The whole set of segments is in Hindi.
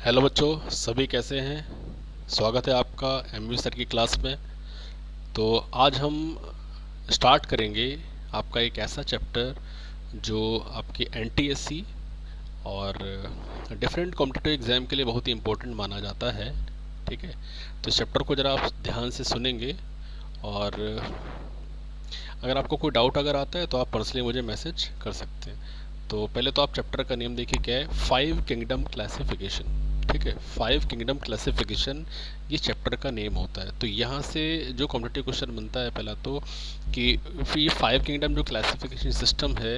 हेलो बच्चों, सभी कैसे हैं। स्वागत है आपका एमवी सर की क्लास में। तो आज हम स्टार्ट करेंगे आपका एक ऐसा चैप्टर जो आपकी एनटीएससी और डिफरेंट कॉम्पिटिटिव एग्ज़ाम के लिए बहुत ही इम्पोर्टेंट माना जाता है। ठीक है, तो इस चैप्टर को ज़रा आप ध्यान से सुनेंगे और अगर आपको कोई डाउट अगर आता है तो आप पर्सनली मुझे मैसेज कर सकते हैं। तो पहले तो आप चैप्टर का नेम देखिए क्या है, 5 किंगडम क्लासिफिकेशन। ठीक है, 5 किंगडम क्लासिफिकेशन ये चैप्टर का नेम होता है। तो यहाँ से जो कॉम्पिटिटिव क्वेश्चन बनता है पहला तो कि ये 5 किंगडम जो क्लासिफिकेशन सिस्टम है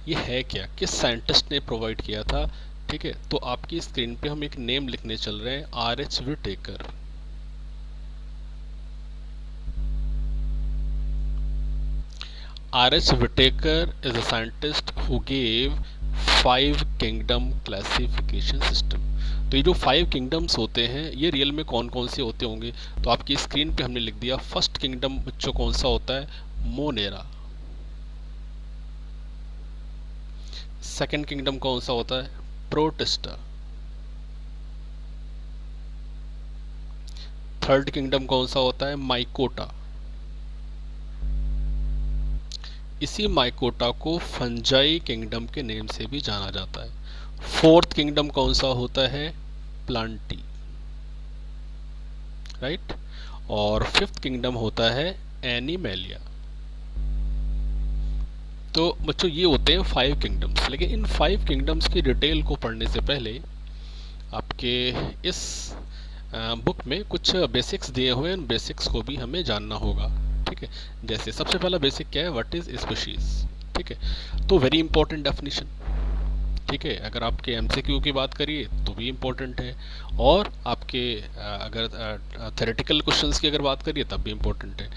ये है क्या, किस साइंटिस्ट ने प्रोवाइड किया था। ठीक है, तो आपकी स्क्रीन पे हम एक नेम लिखने चल रहे हैं, R.H. Whittaker. R.H. Whittaker is a scientist who gave 5 kingdom classification system. तो ये जो 5 किंगडम्स होते हैं ये रियल में कौन कौन से होते होंगे, तो आपकी स्क्रीन पे हमने लिख दिया। फर्स्ट किंगडम बच्चों कौन सा होता है, मोनेरा। सेकंड किंगडम कौन सा होता है, प्रोटिस्टा। थर्ड किंगडम कौन सा होता है, माइकोटा। इसी माइकोटा को फंजाई किंगडम के नेम से भी जाना जाता है। फोर्थ किंगडम कौन सा होता है, प्लांटी, राइट। और फिफ्थ किंगडम होता है एनिमेलिया। तो बच्चों ये होते हैं 5 किंगडम्स। लेकिन इन 5 किंगडम्स की डिटेल को पढ़ने से पहले आपके इस बुक में कुछ बेसिक्स दिए हुए हैं, उन बेसिक्स को भी हमें जानना होगा। ठीक है, जैसे सबसे पहला बेसिक क्या है, व्हाट इज स्पीशीज। ठीक है, तो वेरी इंपॉर्टेंट डेफिनेशन। ठीक है, अगर आपके एमसीक्यू की बात करिए तो भी इम्पोर्टेंट है, और आपके अगर थेरेटिकल क्वेश्चंस की अगर बात करिए तब भी इम्पोर्टेंट है।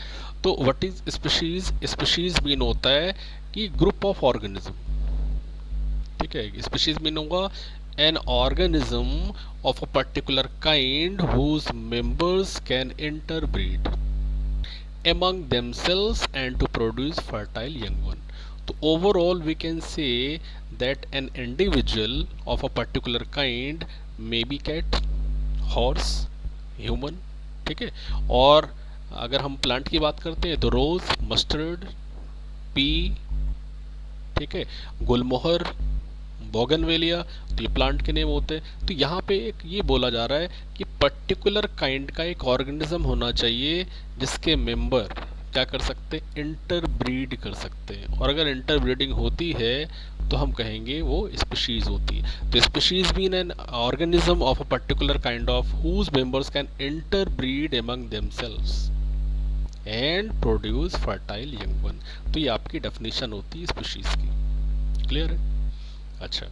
तो what is species, species mean होता है कि ग्रुप ऑफ ऑर्गेनिज्म। ठीक है, स्पीशीज मीन होगा an organism of a particular kind whose members can interbreed among themselves and to produce fertile young one. So overall we can say that an individual of a particular kind may be cat, horse, human. ठीक है, और अगर हम प्लांट की बात करते हैं तो रोज, मस्टर्ड, पी, ठीक है, गुलमोहर, बोगनवेलिया, तो ये प्लांट के नेम होते हैं। तो यहाँ पे एक ये बोला जा रहा है कि पर्टिकुलर काइंड का एक ऑर्गेनिज्म होना चाहिए जिसके मेंबर क्या कर सकते हैं, इंटरब्रीड कर सकते हैं। और अगर इंटरब्रीडिंग होती है तो हम कहेंगे वो स्पीशीज होती है। तो species mean an organism of a particular kind of whose members can interbreed among themselves and produce fertile young one. तो ये आपकी डेफिनेशन होती है स्पीशीज की। क्लियर है। अच्छा,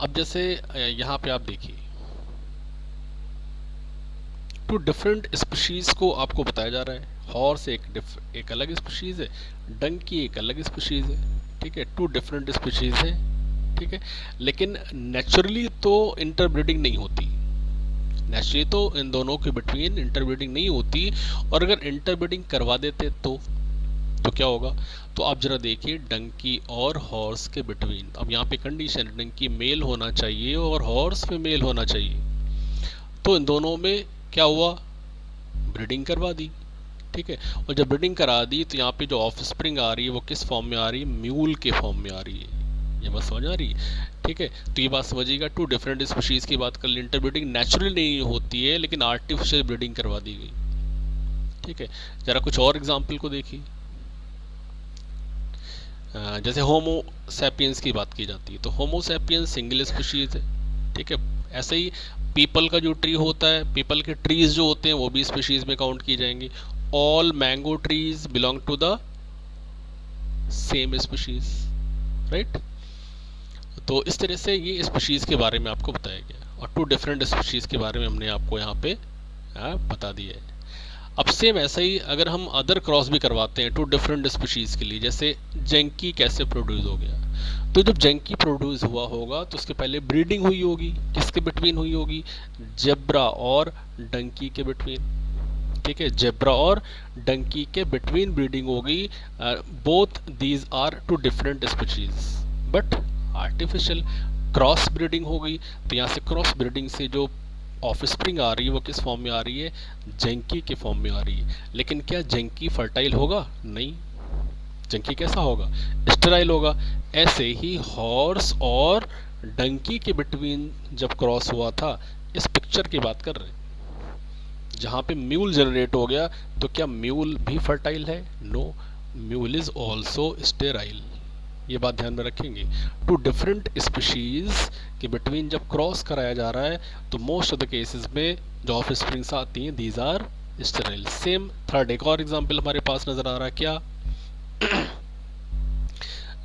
अब जैसे यहाँ पे आप देखिए, टू डिफरेंट स्पीशीज को आपको बताया जा रहा है। हॉर्स एक अलग स्पीशीज है, डंकी एक अलग स्पीशीज है। ठीक है, टू डिफरेंट स्पीशीज है। ठीक है, लेकिन नेचुरली तो इंटरब्रीडिंग नहीं होती। नेचुरली तो इन दोनों के बिटवीन इंटरब्रीडिंग नहीं होती, और अगर इंटरब्रीडिंग करवा देते तो क्या होगा। तो आप जरा देखिए, डंकी और हॉर्स के बिटवीन, अब यहाँ पे कंडीशन, डंकी मेल होना चाहिए और हॉर्स फीमेल होना चाहिए। तो इन दोनों में क्या हुआ, ब्रीडिंग करवा दी। ठीक है, और जब ब्रीडिंग करा दी तो यहाँ पे जो ऑफस्प्रिंग आ रही है वो किस फॉर्म में आ रही है, म्यूल के फॉर्म में आ रही है। ये बात समझ आ रही है। ठीक है, तो ये बात समझिएगा, टू डिफरेंट स्पीशीज की बात कर ली। इंटरब्रीडिंग नेचुरली नहीं होती है लेकिन आर्टिफिशियल ब्रीडिंग करवा दी गई। ठीक है, जरा कुछ और एग्जाम्पल को देखिए। जैसे होमो सैपियंस की बात की जाती है तो होमो सैपियंस सिंगल स्पीशीज है। ठीक है, ऐसे ही पीपल का जो ट्री होता है, पीपल के ट्रीज जो होते हैं वो भी स्पीशीज में काउंट की जाएंगे। All mango trees belong to the same species, right. तो इस तरह से ये स्पीशीज के बारे में आपको बताया गया, और टू डिफरेंट स्पीशीज के बारे में हमने आपको यहाँ पे बता दिया है। अब सेम ऐसा ही अगर हम अदर क्रॉस भी करवाते हैं टू डिफरेंट स्पीशीज के लिए, जैसे जेंकी कैसे प्रोड्यूस हो गया। तो जब जेंकी प्रोड्यूस हुआ होगा तो उसके पहले ब्रीडिंग हुई होगी, किसके बिटवीन हुई होगी, जेब्रा और डंकी के बिटवीन। ठीक है, जेब्रा और डंकी के बिटवीन ब्रीडिंग होगी। Both these are two different species but artificial. Cross breeding हो गई, तो यहाँ से क्रॉस ब्रीडिंग से जो ऑफस्प्रिंग आ रही है वो किस फॉर्म में आ रही है, जंकी के फॉर्म में आ रही है। लेकिन क्या जंकी फर्टाइल होगा? नहीं, जंकी कैसा होगा, स्टेराइल होगा। ऐसे ही हॉर्स और डंकी के बिटवीन जब क्रॉस हुआ था, इस पिक्चर की बात कर रहे हैं, जहाँ पे म्यूल जनरेट हो गया, तो क्या म्यूल भी फर्टाइल है? No, mule is also sterile. ये बात ध्यान में रखेंगे। टू डिफरेंट स्पीशीज के बिटवीन जब क्रॉस कराया जा रहा है, तो मोस्ट ऑफ द केसेस में जो ऑफ स्प्रिंग्स आती हैं, these are sterile. Same third एक और एग्जांपल हमारे पास नजर आ रहा है, क्या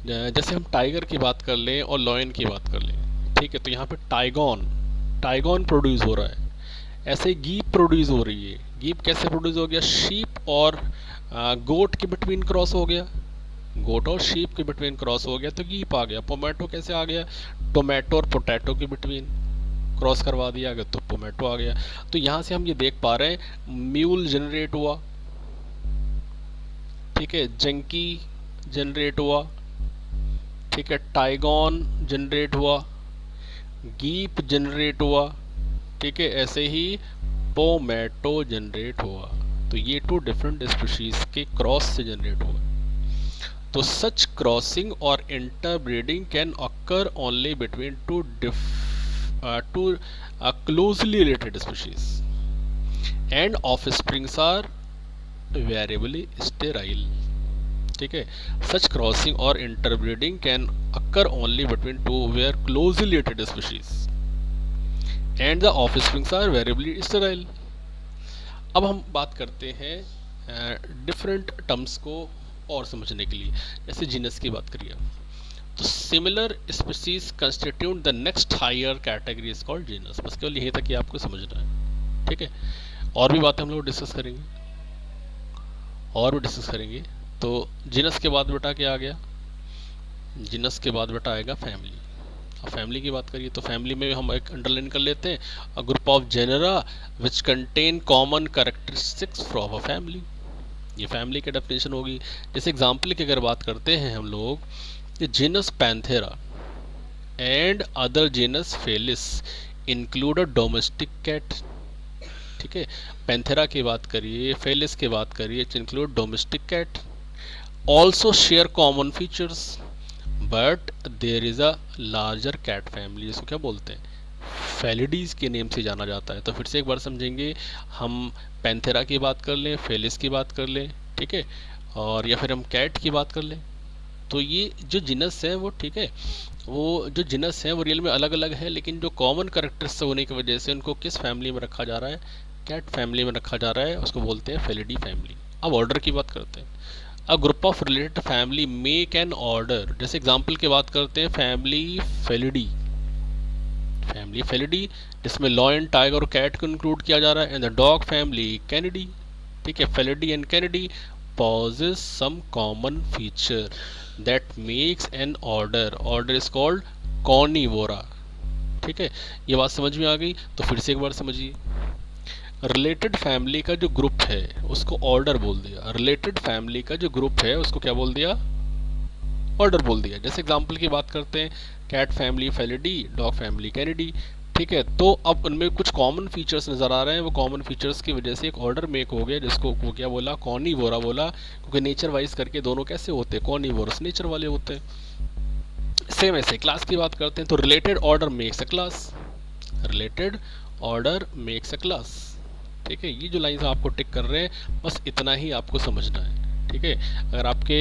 जैसे हम टाइगर की बात कर लें और लॉयन की बात कर लें, ठीक है, तो यहाँ पे टाइगॉन प्रोड्यूस हो रहा है। ऐसे गीप प्रोड्यूस हो रही है। गीप कैसे प्रोड्यूस हो गया? शीप और गोट के बिटवीन क्रॉस हो गया, गोट और शीप के बिटवीन क्रॉस हो गया तो गीप आ गया। पोमैटो कैसे आ गया? टोमेटो और पोटैटो के बिटवीन क्रॉस करवा दिया गया तो पोमैटो आ गया। तो यहाँ से हम ये देख पा रहे हैं म्यूल जनरेट हुआ, ठीक है, जंकी जनरेट हुआ, ठीक है, टाइगॉन जनरेट हुआ, गीप जनरेट हुआ, ठीक है, ऐसे ही पोमैटो जनरेट हुआ। तो ये टू डिफरेंट स्पीशीज के क्रॉस से जनरेट हुआ। तो सच क्रॉसिंग और interbreeding can occur only between two closely related species, and offsprings are variably sterile, ठीक है। सच क्रॉसिंग और interbreeding can occur only between two where closely related species and the offsprings are variably sterile। अब हम बात करते हैं डिफरेंट टर्म्स को और समझने के लिए। जैसे जीनस की बात करिए, तो similar species constitute the next higher category is called genus. बस केवल यहीं तक ही आपको समझना है, ठीक है। और भी बातें हम लोग डिस्कस करेंगे, तो जीनस के बाद बेटा क्या आ गया? जीनस के बाद बेटा आएगा फैमिली। अब फैमिली की बात करिए तो फैमिली में हम एक अंडरलाइन कर लेते हैं, a group of genera which contain common characteristics from a family. ये फैमिली की डेफिनेशन होगी। जैसे एग्जाम्पल की अगर बात करते हैं हम लोग, genus Panthera and other genus Felis include a domestic cat, ठीक है। पैंथेरा की बात करिए, फेलिस की बात करिए, include domestic cat, also share common features but there is a larger cat family. इसको क्या बोलते हैं? फेलिडीज के नेम से जाना जाता है। तो फिर से एक बार समझेंगे, हम पैंथेरा की बात कर लें, फेलिस की बात कर लें, ठीक है, और या फिर हम कैट की बात कर लें, तो ये जो जिनस है वो, ठीक है, वो जो जिनस है वो रियल में अलग अलग है, लेकिन जो कॉमन कैरेक्टर्स होने की वजह से उनको किस फैमिली में रखा जा रहा है? कैट फैमिली में रखा जा रहा है, उसको बोलते हैं फेलिडी फैमिली। अब ऑर्डर की बात करते हैं। A group of related family make an order. जैसे एग्जाम्पल की बात करते हैं, फैमिली फेलिडी जिसमें लॉयन, टाइगर और कैट को इंक्लूड किया जा रहा है, and the dog family Canidae, ठीक है। Felidae and Canidae possess some common feature that makes an order is called carnivora, ठीक है। ये बात समझ में आ गई? तो फिर से एक बार समझिए, रिलेटेड फैमिली का जो ग्रुप है उसको ऑर्डर बोल दिया, रिलेटेड फैमिली का जो ग्रुप है उसको क्या बोल दिया? ऑर्डर बोल दिया। जैसे एग्जांपल की बात करते हैं, cat family Felidae, dog family Canidae, ठीक है। तो अब उनमें कुछ कॉमन फीचर्स नज़र आ रहे हैं, वो कॉमन फीचर्स की वजह से एक ऑर्डर मेक हो गया, जिसको वो क्या बोला? कॉर्निवोरा बोला, क्योंकि नेचर वाइज करके दोनों कैसे होते हैं? कॉर्निवोरस नेचर वाले होते हैं। सेम ऐसे क्लास की बात करते हैं, तो related order makes a class, related order makes a class, ठीक है। ये जो लाइन्स आपको टिक कर रहे हैं, बस इतना ही आपको समझना है, ठीक है। अगर आपके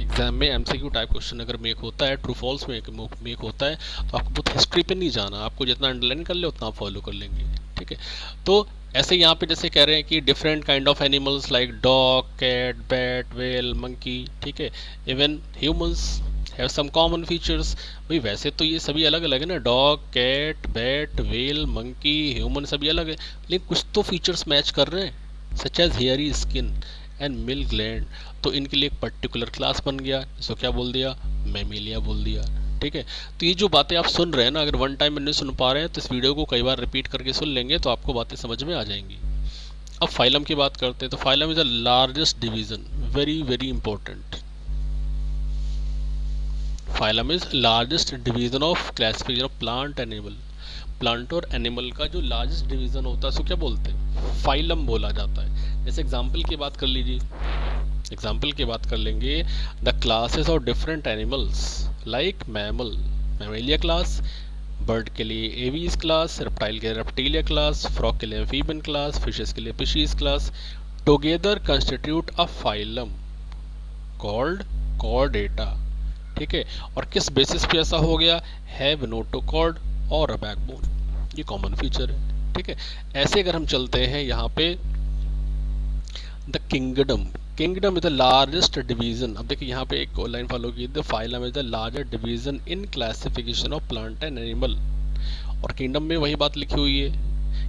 एग्जाम में एमसीक्यू टाइप क्वेश्चन अगर मेक होता है, ट्रू फॉल्स में मेक होता है, तो आपको बहुत हिस्ट्री पे नहीं जाना, आपको जितना अंडरलाइन कर ले उतना आप फॉलो कर लेंगे, ठीक है। तो ऐसे यहाँ पे जैसे कह रहे हैं कि different kind of animals like dog, cat, bat, whale, monkey, ठीक है, even humans have some common features. भाई वैसे तो ये सभी अलग अलग है ना, dog, cat, bat, whale, monkey, human सभी अलग है, लेकिन कुछ तो फीचर्स मैच कर रहे हैं, such as hairy skin and milk gland. तो इनके लिए एक पर्टिकुलर क्लास बन गया, इसको क्या बोल दिया? मैमिलिया बोल दिया, ठीक है। तो ये जो बातें आप सुन रहे हैं ना, अगर वन टाइम में नहीं सुन पा रहे हैं तो इस वीडियो को कई बार रिपीट करके सुन लेंगे तो आपको बातें समझ में आ जाएंगी। अब फाइलम की बात करते हैं, तो phylum is the largest division, very very important. Phylum is largest division of classification of plant animal. Plant और एनिमल का जो लार्जेस्ट डिवीजन होता है उसको क्या बोलते हैं, फाइलम बोला जाता है। जैसे एग्जाम्पल की बात कर लीजिए, एग्जाम्पल की बात कर लेंगे, the classes of different animals like mammal, Mammalia class, bird के लिए एवीज क्लास, रेप्टाइल के लिए रेप्टिलिया क्लास, फ्रॉग के लिए एम्फीबियन क्लास, फिशेस के लिए fishes class, together constitute a phylum called Chordata. ठीक है, और किस बेसिस पे ऐसा हो गया, हैव नोटोकॉर्ड और अ बैकबोन, ये कॉमन फीचर है। ठीक है, ऐसे अगर हम चलते हैं यहाँ पे, the kingdom, kingdom is the largest division. अब देखिए यहाँ पे एक लाइन फॉलो की, the phylum is the largest division in classification of plant and animal, और किंगडम में वही बात लिखी हुई है,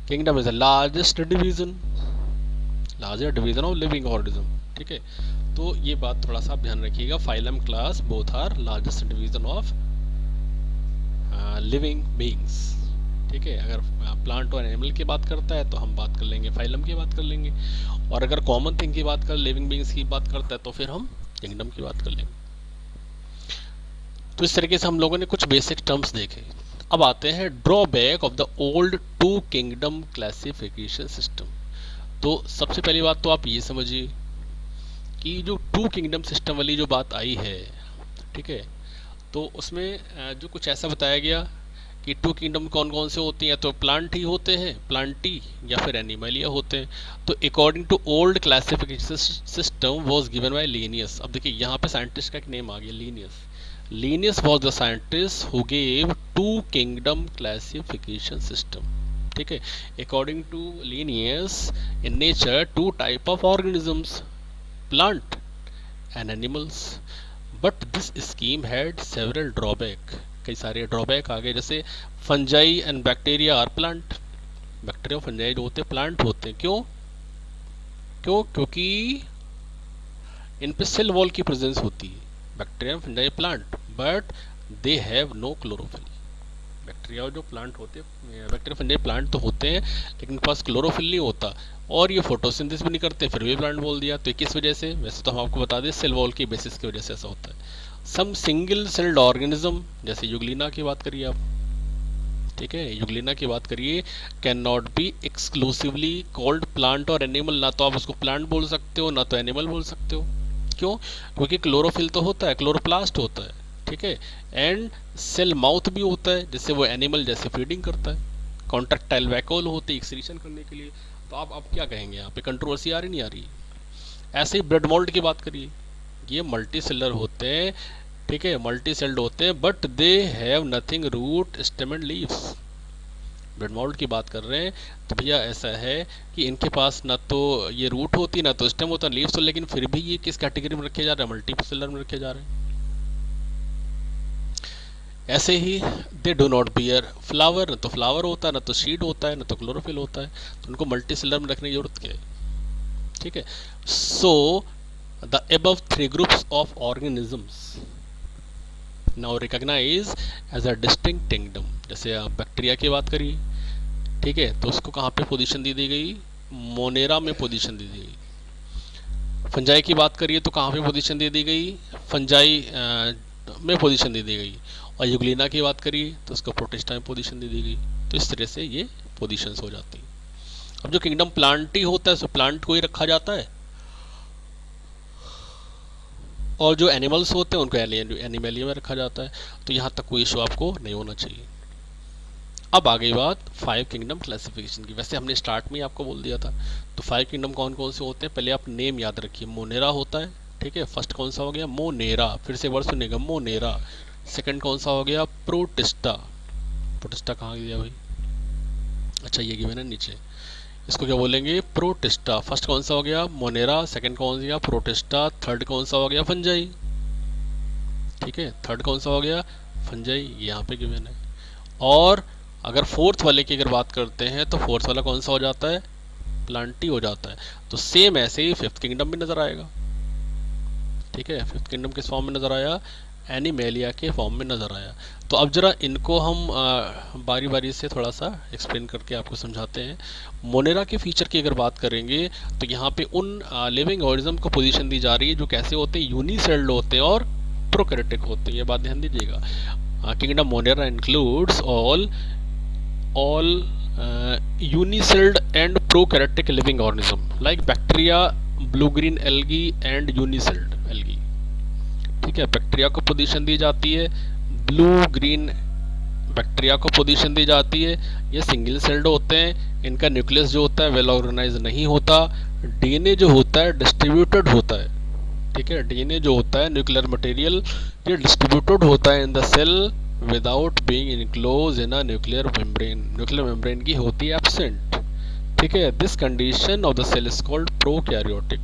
kingdom is the largest division, largest division of living organism. ठीक है, तो ये बात थोड़ा सा आप ध्यान रखिएगा, phylum class both are largest division of living beings. ठीक है, अगर प्लांट और एनिमल की बात करता है तो हम बात कर लेंगे फाइलम की बात कर लेंगे, और अगर कॉमन थिंग की बात कर, लिविंग बीइंग्स की बात करता है तो फिर हम किंगडम की बात कर लेंगे। तो इस तरीके से हम लोगों ने कुछ बेसिक टर्म्स देखे। अब आते हैं drawback of the old two kingdom classification system. तो सबसे पहली बात तो आप ये समझिए कि जो टू किंगडम सिस्टम वाली जो बात आई है, ठीक है, तो उसमें जो कुछ ऐसा बताया गया कि टू किंगडम कौन कौन से होती हैं, तो प्लांट ही होते हैं, प्लांटी, या फिर एनिमलिया होते हैं। तो according to old classification system was given by Linnaeus. अब देखिए यहाँ पे साइंटिस्ट का एक नेम आ गया, Linnaeus. Linnaeus was the scientist who gave two kingdom classification system. ठीक है, according to Linnaeus, in nature two type of organisms, plant and animals, but this scheme had several drawback, कई सारे ड्रॉबैक आ गए, जैसे fungi and bacteria are plant, bacteria और फंजाई जो होते हैं प्लांट होते हैं। क्यों क्यों क्योंकि इन पे सेल वॉल की प्रेजेंस होती है, बैक्टीरिया और fungi plant, but they have no chlorophyll. Bacteria और जो प्लांट होते हैं, बैक्टीरिया फंजाई प्लांट तो होते हैं लेकिन उनके पास क्लोरोफिल नहीं होता, और ये फोटोसिंथेसिस भी नहीं करते, फिर भी प्लांट बोल दिया। तो किस वजह से, वैसे तो हम आपको बता दें सेल वॉल की बेसिस की वजह से ऐसा होता है। सम सिंगल सेल्ड ऑर्गेनिज्म, जैसे यूग्लिना की बात करिए आप, ठीक है, यूग्लिना की बात करिए, can not B exclusively called plant और एनिमल। ना तो आप उसको प्लांट बोल सकते हो, ना तो एनिमल बोल सकते हो। क्यों, क्योंकि क्लोरोफिल तो होता है, क्लोरोप्लास्ट होता है, ठीक है, एंड सेल माउथ भी होता है, जिससे वो एनिमल जैसे फीडिंग करता है, कॉन्ट्रैक्टाइल वैक्यूल होते हैं एक्सक्रीशन करने के लिए। तो आप क्या कहेंगे, यहाँ पे कंट्रोवर्सी आ रही नहीं आ रही। ऐसे ही ब्रेड मोल्ड की बात करिए, ये मल्टी सेलर होते हैं, ठीक है, मल्टी सेल्ड होते हैं, but they have nothing root stem and leaves. Bread mould की बात कर रहे हैं तो भैया ऐसा है कि इनके पास ना तो ये रूट होती, ना तो स्टेम होता, लीव्स तो, लेकिन फिर भी ये किस कैटेगरी में रखे जा रहे हैं, मल्टी सेलर में रखे जा रहे हैं। ऐसे ही they do not bear flower, न तो फ्लावर होता है, न तो सीड होता है, न तो क्लोरोफिल होता है, तो उनको मल्टी सेलर में रखने की जरूरत क्या है। ठीक है, so the above three groups of organisms now recognise as a distinct kingdom. जैसे आप बैक्टीरिया की बात करिए, ठीक है, तो उसको कहाँ पे पोजीशन दी गई, मोनेरा में पोजीशन दी गई। फंजाई की बात करिए तो कहाँ पे पोजीशन दे दी गई, फंजाई में पोजीशन दे दी गई। और यूग्लिना की बात करिए तो उसको प्रोटिस्टा में पोजीशन दे दी गई। तो इस तरह से ये पोजीशंस हो जाती हैं। अब जो किंगडम प्लांट ही होता है सो प्लांट को ही रखा जाता है, और जो एनिमल्स होते हैं उनको एनिमलिया में रखा जाता है। तो यहाँ तक कोई इशू आपको नहीं होना चाहिए। अब आ गई बात 5 किंगडम क्लासिफिकेशन की। वैसे हमने स्टार्ट में ही आपको बोल दिया था। तो 5 किंगडम कौन कौन से होते हैं, पहले आप नेम याद रखिए। मोनेरा होता है, ठीक है, फर्स्ट कौन सा हो गया, मोनेरा, फिर से वर्ड सुनिएगा, मोनेरा। सेकंड कौन सा हो गया, प्रोटिस्टा। प्रोटिस्टा कहाँ गया भाई, अच्छा ये गिवन है नीचे, इसको क्या बोलेंगे, प्रोटिस्टा। फर्स्ट कौन सा हो गया, मोनेरा, सेकंड कौन सा गया, प्रोटिस्टा, थर्ड कौन सा हो गया, फंजाई, ठीक है, थर्ड कौन सा हो गया, फंजाई, यहाँ पे गिवन है। और अगर फोर्थ वाले की अगर बात करते हैं तो फोर्थ वाला कौन सा हो जाता है, प्लांटी हो जाता है। तो सेम ऐसे ही फिफ्थ किंगडम भी नजर आएगा, ठीक है, फिफ्थ किंगडम किस फॉर्म में नजर आया, एनिमेलिया के फॉर्म में नज़र आया। तो अब जरा इनको हम बारी बारी से थोड़ा सा एक्सप्लेन करके आपको समझाते हैं। मोनेरा के फीचर की अगर बात करेंगे तो यहाँ पे उन लिविंग ऑर्गेनिज्म को पोजीशन दी जा रही है जो कैसे होते हैं, यूनिसेल्ड होते हैं और प्रोकैरियोटिक होते हैं, ये बात ध्यान दीजिएगा। Kingdom Monera includes all unicelled and prokaryotic living organism like bacteria, blue green algae and unicelled algae. ठीक है, बैक्टीरिया को पोजीशन दी जाती है, ब्लू ग्रीन बैक्टीरिया को पोजीशन दी जाती है। ये सिंगल सेल्ड होते हैं, इनका न्यूक्लियस जो होता है वेल ऑर्गेनाइज नहीं होता, डीएनए जो होता है डिस्ट्रीब्यूटेड होता है। ठीक है, डीएनए जो होता है न्यूक्लियर मटेरियल ये डिस्ट्रीब्यूटेड होता है in the cell without being enclose in a nuclear membrane. Nuclear membrane की होती है एब्सेंट। ठीक है, this condition of the cell is called prokaryotic,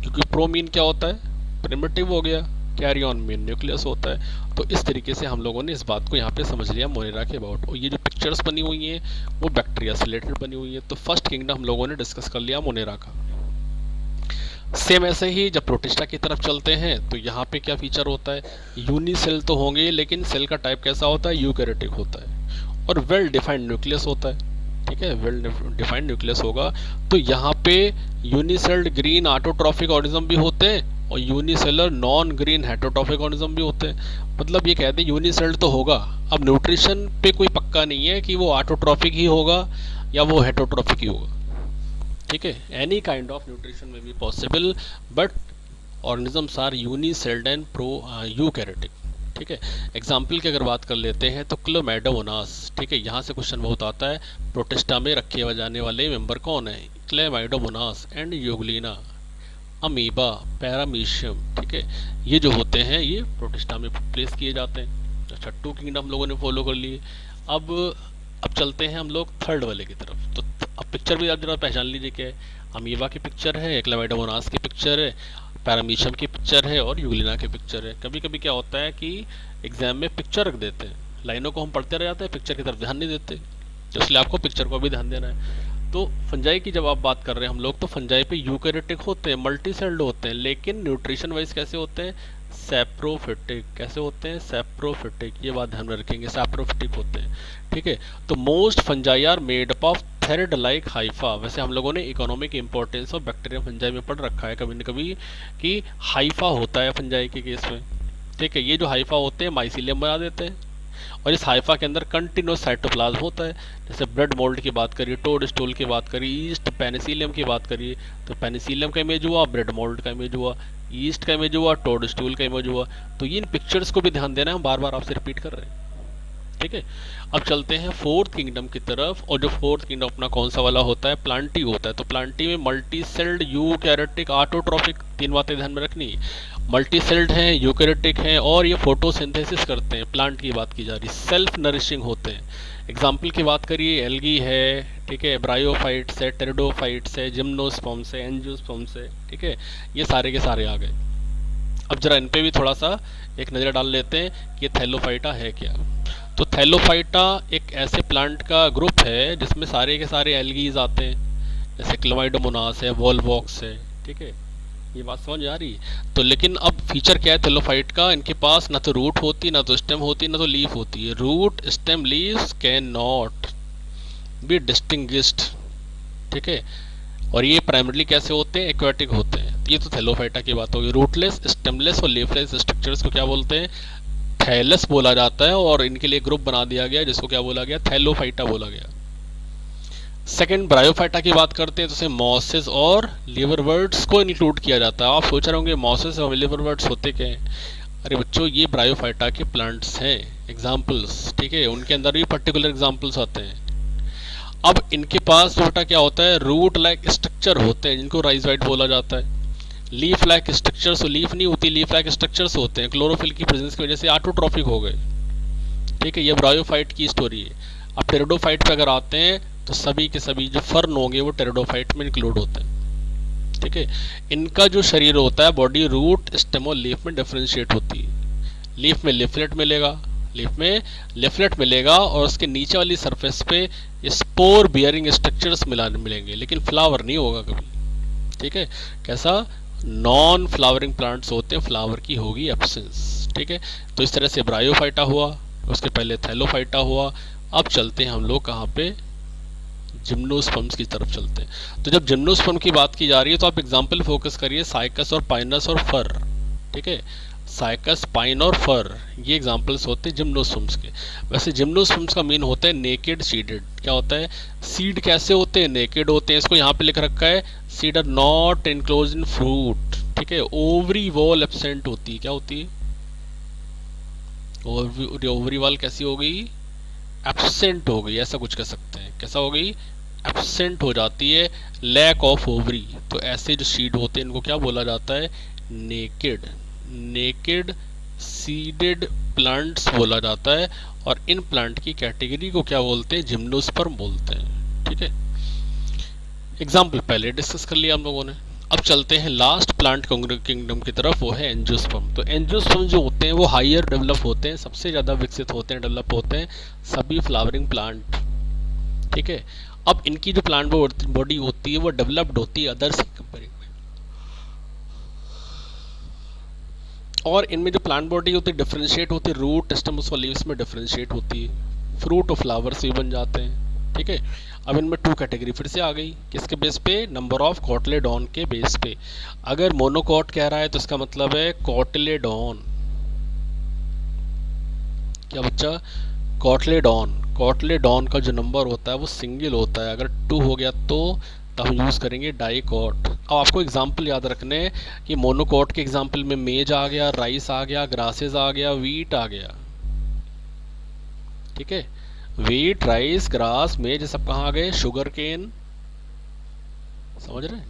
क्योंकि प्रो मीन क्या होता है, प्रिमिटिव हो गया, कैरी ऑन मीन न्यूक्लियस होता है। तो इस तरीके से हम लोगों ने इस बात को यहाँ पे समझ लिया मोनेरा के अबाउट। और ये जो पिक्चर्स बनी हुई हैं वो बैक्टीरिया से रिलेटेड बनी हुई है। तो फर्स्ट किंगडम हम लोगों ने डिस्कस कर लिया मोनेरा का। सेम ऐसे ही जब प्रोटिस्टा की तरफ चलते हैं तो यहाँ पे क्या फीचर होता है, यूनिसेल तो होंगे लेकिन सेल का टाइप कैसा होता है, यूकैरियोटिक होता है और वेल डिफाइंड न्यूक्लियस होता है। ठीक है, वेल डिफाइंड न्यूक्लियस होगा। तो यहाँ पे यूनिसेल्ड ग्रीन ऑटोट्रॉफिक ऑर्गेनिज्म भी होते हैं और unicellular non green heterotrophic organism भी होते हैं। मतलब ये कहते हैं यूनिसेल्ड तो होगा, अब न्यूट्रिशन पे कोई पक्का नहीं है कि वो ऑटोट्रॉफिक ही होगा या वो हेटरोट्रॉफिक ही होगा। ठीक है, एनी काइंड ऑफ न्यूट्रिशन में be possible but organisms are unicelled and eukaryotic. ठीक है, एग्जाम्पल की अगर बात कर लेते हैं तो क्लेमाइडोमोनास। ठीक है, यहाँ से क्वेश्चन बहुत आता है, प्रोटिस्टा में रखे जाने वाले मेंबर कौन है, Chlamydomonas and Euglena, amoeba, paramecium. ठीक है, ये जो होते हैं ये प्रोटिस्टा में प्लेस किए जाते हैं। अच्छा, 2 किंगडम हम लोगों ने फॉलो कर लिए। अब चलते हैं हम लोग थर्ड वाले की तरफ। तो अब पिक्चर भी आप जरा पहचान लीजिए क्या है, अमीबा की पिक्चर है, क्लेमाइडोमोनास की पिक्चर है, पैरामीशियम की पिक्चर है और यूग्लिना की पिक्चर है। कभी कभी क्या होता है कि एग्जाम में पिक्चर रख देते हैं, लाइनों को हम पढ़ते रह जाते हैं, पिक्चर की तरफ ध्यान नहीं देते, तो इसलिए आपको पिक्चर को भी ध्यान देना है। तो फंजाई की जब आप बात कर रहे हैं हम लोग, तो फंजाई पे यूकैरियोटिक होते हैं, मल्टी सेल्ड होते हैं, लेकिन न्यूट्रिशन वाइज कैसे होते हैं, सैप्रोफिटिक। कैसे होते हैं, सैप्रोफिटिक, ये बात ध्यान में रखेंगे, सैप्रोफिटिक होते हैं। ठीक है, तो most fungi are made up of thread like hypha. वैसे हम लोगों ने economic importance of bacteria fungi में पढ़ रखा है कभी न कभी कि हाइफा होता है फंजाई के केस में। ठीक है, ये जो हाइफा होते हैं माइसीलियम बना देते हैं और इस हाइफा के अंदर कंटिन्यूस साइटोप्लाज्म होता है। जैसे ब्रेड मोल्ड की बात करिए, टोड स्टूल की बात करिए, ईस्ट पेनिसिलियम की बात करिए, तो पेनिसिलियम का इमेज हुआ, ब्रेड मोल्ड का इमेज हुआ, ईस्ट का इमेज हुआ, टोड स्टूल का इमेज हुआ। तो इन पिक्चर्स को भी ध्यान देना है, हम बार बार आपसे रिपीट कर रहे हैं। ठीक है, अब चलते हैं फोर्थ किंगडम की तरफ। और जो फोर्थ किंगडम अपना कौन सा वाला होता है, प्लांटी होता है। तो प्लांटी में मल्टी सेल्ड, यूकैरियोटिक, ऑटोट्रॉफिक, 3 बातें ध्यान में रखनी। मल्टी सेल्ड हैं, यूकैरियोटिक हैं और ये फोटोसिंथेसिस करते हैं। प्लांट की बात की जा रही, सेल्फ नरिशिंग होते हैं। एग्जाम्पल की बात करिए, एल्गी है, ठीक है, ब्रायोफाइट्स है, टेरिडोफाइट्स है, जिम्नोस्पर्म्स है, एंजियोस्पर्म्स है। ठीक है, ये सारे के सारे आ गए। अब जरा इन पे भी थोड़ा सा एक नज़र डाल लेते हैं कि ये थैलोफाइटा है क्या। तो थैलोफाइटा एक ऐसे प्लांट का ग्रुप है जिसमें सारे के सारे एल्गीज आते हैं, जैसे क्लेमाइडोमोनास है, वॉलवॉक्स है। ठीक है, ये बात समझ आ रही है। तो लेकिन अब फीचर क्या है थैलोफाइट का, इनके पास ना तो रूट होती, ना तो स्टेम होती, ना तो लीफ होती है। Root, stem, leaves can not be distinguished. ठीक है, और ये प्राइमरली कैसे होते हैं, एक्वाटिक होते हैं। ये तो थैलोफाइटा की बात होगी। रूटलेस, स्टेमलेस और लीफलेस स्ट्रक्चर्स को क्या बोलते हैं, थैलस बोला जाता है और इनके लिए ग्रुप बना दिया गया जिसको क्या बोला गया, थैलोफाइटा बोला गया। सेकंड, ब्रायोफाइटा की बात करते हैं तो उसे मॉसेस और लिवरवर्ट्स को इंक्लूड किया जाता है। आप सोच रहे होंगे मॉसेस और लिवरवर्ट्स होते क्या हैं। अरे बच्चों, ये ब्रायोफाइटा के प्लांट्स हैं, एग्जाम्पल्स। ठीक है, उनके अंदर भी पर्टिकुलर एग्जाम्पल्स आते हैं। अब इनके पास बेटा क्या होता है, रूट लाइक स्ट्रक्चर होते हैं जिनको राइजोइड बोला जाता है। लीफ लाइक स्ट्रक्चर्स, लीफ नहीं होती, लीफ लाइक स्ट्रक्चर्स होते हैं, क्लोरोफिल की प्रेजेंस की वजह से ऑटोट्रॉफिक हो गए। ठीक है, ये ब्रायोफाइट की स्टोरी है। अब टेरिडोफाइट पे अगर आते हैं तो सभी के सभी जो फर्न होंगे वो टेरिडोफाइट में इंक्लूड होते हैं। ठीक है, इनका जो शरीर होता है, बॉडी रूट, स्टेम और लीफ में डिफ्रेंशिएट होती है। लीफ में लिफलेट मिलेगा, लीफ में लिफलेट मिलेगा और उसके नीचे वाली सरफेस पे स्पोर बियरिंग स्ट्रक्चर्स मिलेंगे, लेकिन फ्लावर नहीं होगा कभी। ठीक है, कैसा, नॉन फ्लावरिंग प्लांट्स होते हैं, फ्लावर की होगी एब्सेंस। ठीक है, तो इस तरह से ब्रायोफाइटा हुआ, उसके पहले थैलोफाइटा हुआ। अब चलते हैं हम लोग कहाँ पे, जिम्नोस्पर्म्स की तरफ चलते हैं। तो जब जिम्नोस्पर्म की बात की जा रही है तो आप एग्जाम्पल फोकस करिए, साइकस और पाइनस और फर। ठीक है, साइकस, पाइन और फर, ये एग्जांपल्स होते हैं जिम्नोस्पर्म्स के। वैसे जिम्नोस्पर्म्स का मीन होता है नेकेड सीडेड। क्या होता है? सीड कैसे होते हैं? नेकेड होते हैं। इसको यहाँ पे लिख रखा है seed are not enclose in fruit. ठीक है, ओवरी वॉल एब्सेंट होती है। क्या होती है? ओवरी वॉल कैसी हो गई? एब्सेंट हो गई, ऐसा कुछ कह सकते हैं। कैसा हो गई? एब्सेंट हो जाती है, लैक ऑफ ओवरी। तो ऐसे जो सीड होते हैं इनको क्या बोला जाता है? नेकेड। नेकेड सीडेड प्लांट्स बोला जाता है। और इन प्लांट की कैटेगरी को क्या बोलते हैं? जिम्नोस्पर्म बोलते हैं। ठीक है, एग्जाम्पल पहले डिस्कस कर लिया हम लोगों ने। अब चलते हैं लास्ट प्लांट किंगडम की तरफ, वो है एंजियोस्पर्म। तो एंजियोस्पर्म जो होते हैं वो हायर डेवलप होते हैं, सबसे ज़्यादा विकसित होते हैं, डेवलप होते हैं सभी फ्लावरिंग प्लांट। ठीक है, अब इनकी जो प्लांट बॉडी होती है वो डेवलप्ड होती है अदर्स की कंपेरिंग में। और इनमें जो प्लांट बॉडी होती है डिफरेंशिएट होती है, रूट, स्टेम्स और लीव्स में डिफरेंशिएट होती है, फ्रूट और फ्लावर्स भी बन जाते हैं। ठीक है, अब इनमें टू कैटेगरी फिर से आ गई, किसके बेस पे? नंबर ऑफ कॉटलेडॉन के बेस पे। अगर मोनोकॉट कह रहा है तो इसका मतलब है कॉटलेडॉन। क्या बच्चा? कॉटलेडॉन। कॉटलेडॉन का जो नंबर होता है वो सिंगल होता है, अगर 2 हो गया तो हम यूज़ करेंगे डाइकॉट। अब आपको एग्जाम्पल याद रखने हैं कि मोनोकॉट के एग्जाम्पल में मेज आ गया, राइस आ गया, ग्रासेस आ गया, वीट आ गया। ठीक है, वीट, राइस, ग्रास, मेज, सब कहाँ आ गए? Sugar cane. समझ रहे हैं?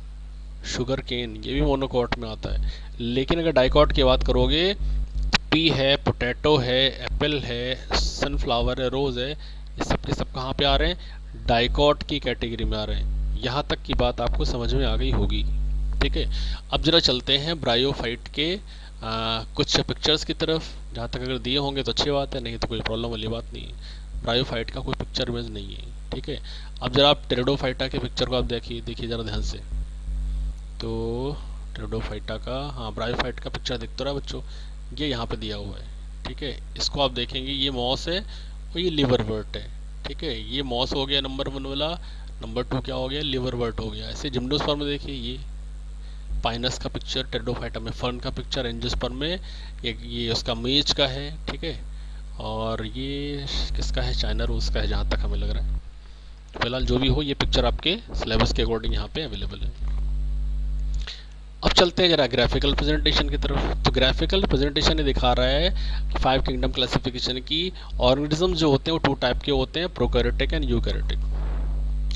शुगर केन ये भी मोनोकॉट में आता है। लेकिन अगर डाइकॉट की बात करोगे, पी है, पोटैटो है, एप्पल है, सनफ्लावर है, रोज़ है, ये सब के सब कहाँ पे आ रहे हैं? डाइकॉट की कैटेगरी में आ रहे हैं। यहाँ तक की बात आपको समझ में आ गई होगी। ठीक है, अब जरा चलते हैं ब्रायोफाइट के कुछ पिक्चर्स की तरफ। जहाँ तक अगर दिए होंगे तो अच्छी बात है, नहीं तो कोई प्रॉब्लम वाली बात नहीं है। ब्रायोफाइट का कोई पिक्चर इमेज नहीं है। ठीक है, अब जरा आप टेरिडोफाइटा के पिक्चर को आप देखिए जरा ध्यान से। तो टेरिडोफाइटा का, हाँ, ब्रायोफाइट का पिक्चर दिख तो रहा है बच्चों, ये यहाँ पे दिया हुआ है। ठीक है, इसको आप देखेंगे, ये मॉस है और ये लिवरवर्ट है। ठीक है, ये मॉस हो गया नंबर 1 वाला, नंबर 2 क्या हो गया? लिवरवर्ट हो गया। ऐसे जिम्नोस्पर्म में देखिए, ये पाइनस का पिक्चर, टेरिडोफाइटा में फर्न का पिक्चर, एंजियोस्पर्म में ये उसका मेज का है। ठीक है, और ये किसका है? चाइना रोज का है जहाँ तक हमें लग रहा है। फिलहाल जो भी हो, ये पिक्चर आपके सिलेबस के अकॉर्डिंग यहाँ पे अवेलेबल है। अब चलते हैं जरा ग्राफिकल प्रेजेंटेशन की तरफ। तो ग्राफिकल प्रेजेंटेशन ये दिखा रहा है कि 5 किंगडम क्लासिफिकेशन की ऑर्गेनिज्म जो होते हैं वो 2 टाइप के होते हैं, प्रोकैरियोटिक एंड यूकैरियोटिक।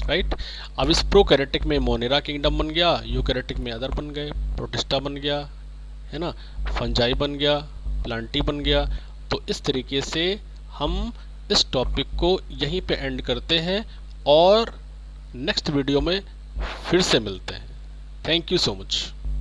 राइट, अब इस प्रोकैरियोटिक में मोनेरा किंगडम बन गया, यूकैरियोटिक में अदर बन गए, प्रोटिस्टा बन गया, है ना, फंजाई बन गया, प्लांटी बन गया। तो इस तरीके से हम इस टॉपिक को यहीं पे एंड करते हैं और नेक्स्ट वीडियो में फिर से मिलते हैं। Thank you so much.